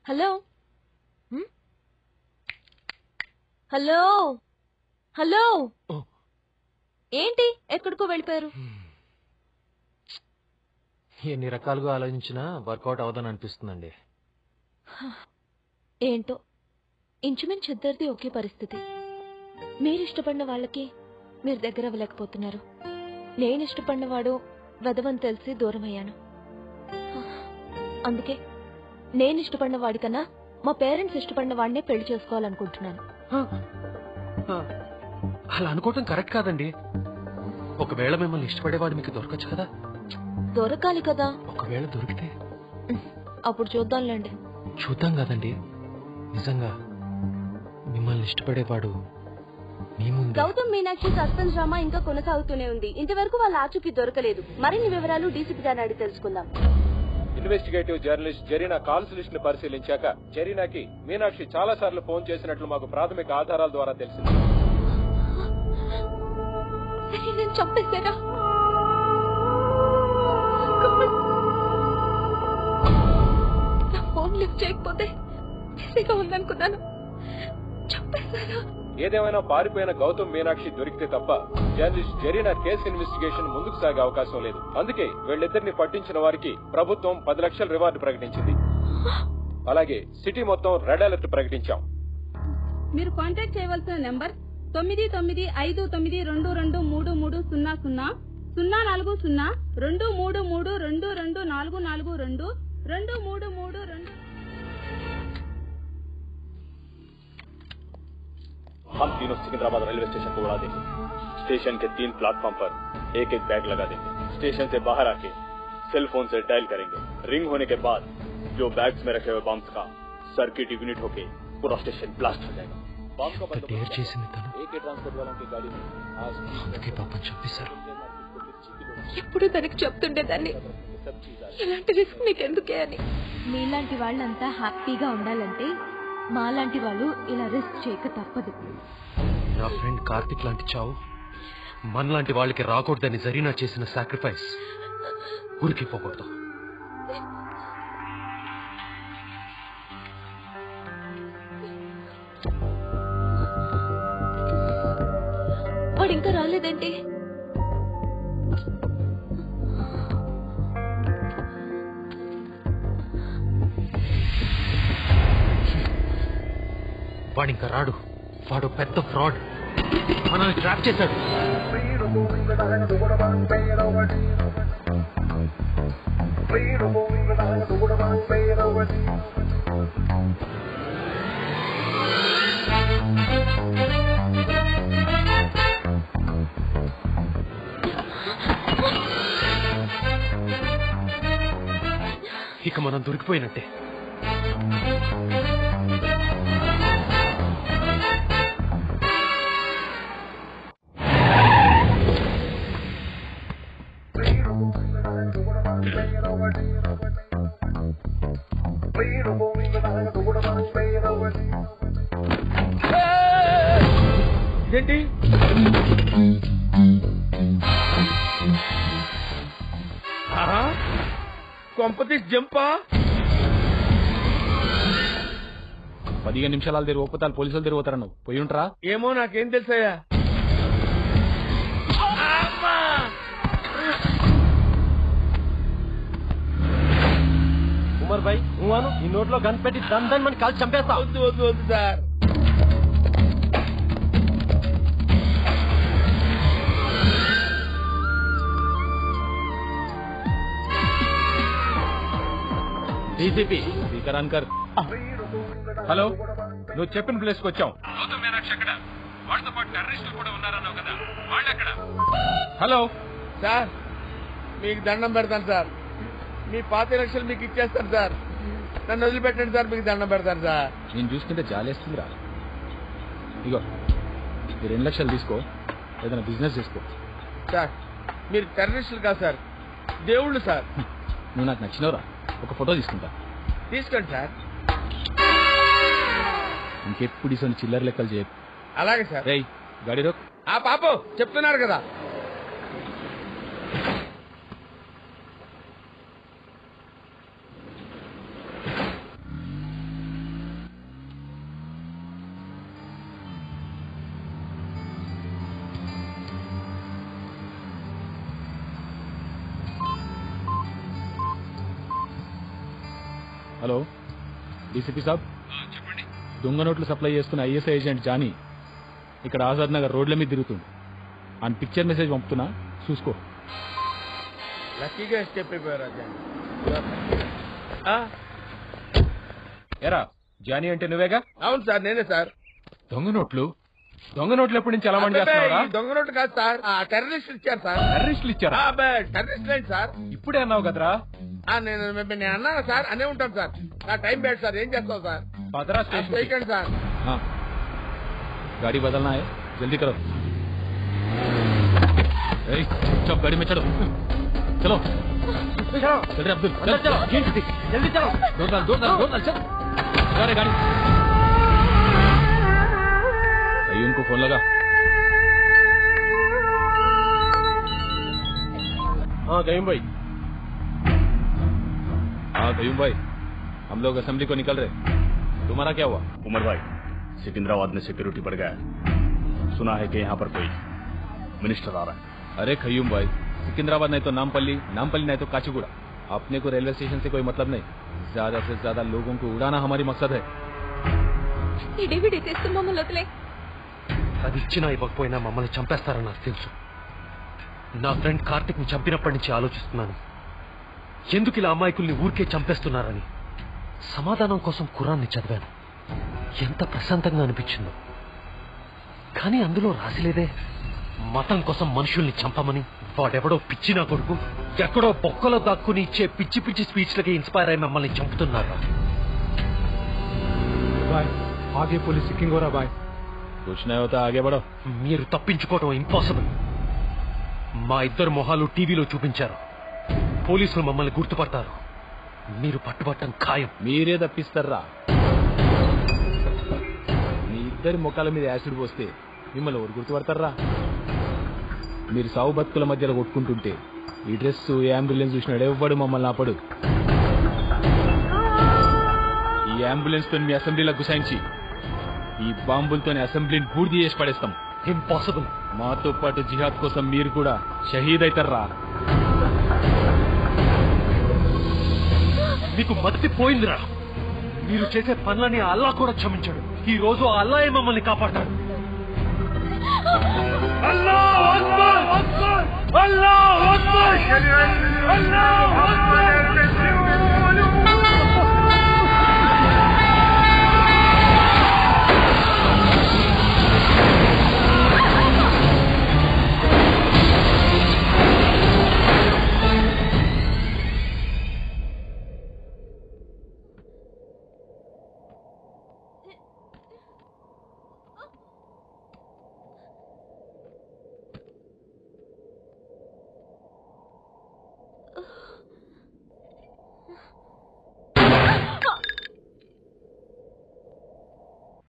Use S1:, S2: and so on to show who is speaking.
S1: Hello hello hello ఏంటి ఎక్కడికో వెళ్ళిపోయారు?
S2: ఎన్ని రకాలుగా ఆలోచించినా వర్కౌట్ అవదని అనిపిస్తుందండి.
S1: ఏంటో ఇంచుమించు ఇద్దరిది ఒకే పరిస్థితి. మీరు ఇష్టపడిన వాళ్ళకి మీరు దగ్గర అవ్వలేకపోతున్నారు. నేను ఇష్టపడిన వాడు వెదవని తెలిసి దూరం అయ్యాను. అందుకే నేను ఇష్టపడిన వాడికన్నా మా పేరెంట్స్ ఇష్టపడిన వాడినే పెళ్లి చేసుకోవాలనుకుంటున్నాను.
S2: అలా అనుకోవటం కరెక్ట్ కాదండి. ఒకవేళ మిమ్మల్ని ఇష్టపడేవాడు మీకు దొరకచ్చు కదా.
S1: దొరకాలి కదా.
S2: ఒకవేళ దొరికితే
S1: అప్పుడు చూద్దాంలేండి.
S2: చూద్దాం కదండి. నిజంగా మిమ్మల్ని ఇష్టపడేవాడు మీ ముందు.
S3: గౌతమ్ మీనాక్షి సస్పెన్స్ డ్రామా ఇంకా కొనసాగుతూనే ఉంది. ఇంతవరకు వాళ్ళ ఆచూకీ దొరకలేదు. మరిన్ని వివరాలు డీసీపీ గారిని అడిగి తెలుసుకుందాం.
S4: Investigative journalist Zarina calls list ని పరిశీలించాక జరీనాకి మీనాక్షి చాలా సార్లు ఫోన్ చేసినట్లు మాకు ప్రాథమిక ఆధారాల ద్వారా తెలిసింది.
S1: నేను చంపేశారా? నా ఫోన్ లిఫ్ట్ చేయకపోతే ఈజీగా ఉందనుకున్నాను. చంపేశారా?
S4: ఏదేమైనా పారిపోయిన గౌతమ్ మీనాక్షి దొరికితే తప్ప జర్నలిస్ట్ జరీనా కేసు ఇన్వెస్టిగేషన్ ముందుకు సాగే అవకాశం లేదు. అందుకే వీళ్ళిద్దరిని పట్టించిన వారికి ప్రభుత్వం 10 లక్షల రివార్డు ప్రకటించింది. అలాగే సిటీ మొత్తం రెడ్ అలర్ట్ ప్రకటించాం.
S3: మీరు కాంటాక్ట్ చేయవలసిన నెంబర్ 9952223300 04023322442.
S4: हम तीनों सिकंदराबाद रेलवे स्टेशन को उड़ा देंगे. स्टेशन के 3 प्लेटफॉर्म पर एक एक बैग लगा देंगे. स्टेशन से बाहर आके सेल फोन से डायल करेंगे. रिंग होने के बाद जो बैग्स में रखे हुए बम्स का सर्किट इग्निट होके पूरा स्टेशन ब्लास्ट हो जाएगा. बम का
S2: డేర్ చేసింది తను.
S4: एक ट्रांसपोर्ट वालों की गाड़ी में आज
S2: అందుకే పాపం చంపేశారు.
S1: ఎప్పుడు తనకి చెప్తుండేదాన్ని ఇలాంటి రిస్క్ నీకెందుకే అని.
S3: మీలాంటి వాళ్ళంతా హ్యాపీగా ఉండాలంటే మాలాంటి వాళ్ళు ఇలా రిస్క్ చేయక తప్పదు.
S2: నా ఫ్రెండ్ కార్తిక్ లాంటి చావు మనలాంటి వాళ్ళకి రాకూడదని జరీనా చేసిన సాక్రిఫైస్ ఊరికి పోకూడదు.
S1: వాడు ఇంకా రాలేదంటే
S2: వాడు ఇంకా రాడు. వాడు పెద్ద ఫ్రాడ్. మనల్ని ట్రాప్ చేశాడు. ఇక మనం దొరికిపోయినట్టే.
S4: ఇదేంటి? కొంపతీస్ జంపా?
S5: 15 నిమిషాల తిరిగిపోతారు. పోలీసులు తిరిగిపోతారు. నువ్వు పోయి ఉంటారా?
S4: ఏమో నాకేం తెలుసయ్యా.
S2: ఉమర్ భాయ్ నువ్వు ఈ నోట్లో గన్ పెట్టి దందని మన కాల్చి చంపేస్తా.
S4: వద్దు వద్దు వద్దు సార్.
S5: డీసీపీ స్పీకర్ ఆన్కర్. హలో, నువ్వు చెప్పిన ప్లేస్ కి వచ్చాం. హలో
S4: సార్ మీకు దండం పెడతాను సార్. మీ 5 లక్షలు మీకు ఇచ్చేస్తాను సార్. నన్ను వదిలిపెట్టండి సార్. మీకు దండం పెడతాను సార్.
S5: నేను చూస్తుంటే జాలేస్తుందిరా. ఇగో ఈ 2 లక్షలు తీసుకో, ఏదైనా బిజినెస్ చేసుకో.
S4: సార్ మీరు టెర్రరిస్టులు కాదు సార్, దేవుళ్ళు సార్.
S5: నువ్వు నాకు నచ్చినవరా, ఒక ఫోటో తీసుకుంటా.
S4: తీసుకోండి సార్.
S5: ఇంకెప్పుడు ఇసొని చిల్లర లెక్కలు చేయకు.
S4: అలాగే సార్.
S5: రేయ్ గాడి రోక్.
S4: ఆ పాప చెప్తున్నారు కదా.
S5: హలో డీసీపీ సాబ్, దొంగ నోట్లు సప్లై చేస్తున్న ఐఎస్ఐ ఏజెంట్ జానీ ఇక్కడ ఆజాద్ నగర్ రోడ్ల మీద తిరుగుతుంది. ఆయన పిక్చర్ మెసేజ్ పంపుతున్నా, చూసుకో.
S6: లక్కీగా స్టెప్ అయిపోయారు.
S2: ఎరా జానీ అంటే నువ్వేగా?
S6: అవును సార్, నేనే సార్.
S2: దొంగ నోట్లు ఎప్పటి నుంచి ఎలా మంది
S6: దొంగ నోట్లు కాదు సార్, టెర్రరిస్టులు ఇచ్చారు సార్.
S2: టెర్రరిస్టులు ఇచ్చారా?
S6: టెర్రరిస్టులు ఏంటి సార్?
S2: ఇప్పుడే అన్నావు కదరా.
S6: నేను అన్నాను సార్, అనే ఉంటాను సార్. నా టైం బ్యాడ్ సార్, ఏం చేస్తావు సార్?
S2: పదరా స్టేషన్
S6: చేయకండి సార్.
S5: गाड़ी बदलना है, जल्दी करो. चुप, गाड़ी में चलो. चलो चल रहे अब्दुल, चलो जल्दी चलो. दो डाल चल. जा रहे गाड़ी. कयूम को फोन लगा.
S6: हाँ कयूम भाई.
S5: हाँ कयूम भाई, हम लोग असेंबली को निकल रहे. तुम्हारा क्या हुआ?
S4: उमर भाई, सिकंदराबाद में सिक्योरिटी बढ़ गया है. सुना है कि यहाँ पर कोई मिनिस्टर आ रहा है.
S5: अरे खयूम भाई, सिकंदराबाद नहीं तो नामपल्ली नहीं तो काचीगुड़ा. अपने को रेलवे स्टेशन से कोई मतलब नहीं. ज्यादा से ज्यादा लोगों को उड़ाना हमारी मकसद है.
S2: అది ఇచ్చినా ఇవ్వకపోయినా మమ్మల్ని చంపేస్తారని నాకు తెలుసు. నా ఫ్రెండ్ కార్తిక్ ని చంపినప్పటి నుంచి ఆలోచిస్తున్నాను, ఎందుకు ఇలా అమాయకుల్ని ఊరికే చంపేస్తున్నారని. సమాధానం కోసం ఖురాన్ని చదివాను. ఎంత ప్రశాంతంగా అనిపించిందో. కానీ అందులో రాసిలేదే మతం కోసం మనుషుల్ని చంపమని. వాడెవడో పిచ్చి నా కొడుకు ఎక్కడో బొక్కలో దాక్కుని ఇచ్చే పిచ్చి పిచ్చి స్పీచ్లకి ఇన్స్పైర్ అయి మమ్మల్ని చంపుతున్నారు.
S5: आगे पुलिस चेकिंग हो रहा भाई. कुछ नहीं होता, आगे बढ़ो.
S2: మీరు తప్పించుకోవడం ఇంపాసిబుల్. మా ఇద్దరు మొహాలు టీవీలో చూపించారు. పోలీసులు మమ్మల్ని గుర్తుపడతారు. మీరు పట్టుబట్టం ఖాయం.
S5: మీరే తప్పిస్తారా? మీ ఇద్దరి ముఖాల మీద యాసిడ్ పోస్తే మిమ్మల్ని ఎవరు గుర్తుపడతారా? మీరు సావు బతుకుల మధ్యలో కొట్టుకుంటుంటే ఈ డ్రెస్ అంబులెన్స్ చూసినాడు ఎవ్వడు మమ్మల్ని ఆపడు. ఈ అంబులెన్స్ తో మీ అసెంబ్లీలో గుసాయించి ఈ బాంబులతో అసెంబ్లీని పూర్తి చేసి పడేస్తాం.
S2: ఇంపాసిబుల్.
S5: మాతో పాటు జిహాద్ కోసం మీరు కూడా షహీద్ అవుతారా?
S2: మీకు మతి పోయిందిరా. మీరు చేసే పనులని అల్లా కూడా క్షమించాడు. ఈ రోజు అల్లాయే మమ్మల్ని కాపాడతాడు. అల్లాహు అక్బర్, అల్లాహు అక్బర్, అల్లాహు అక్బర్.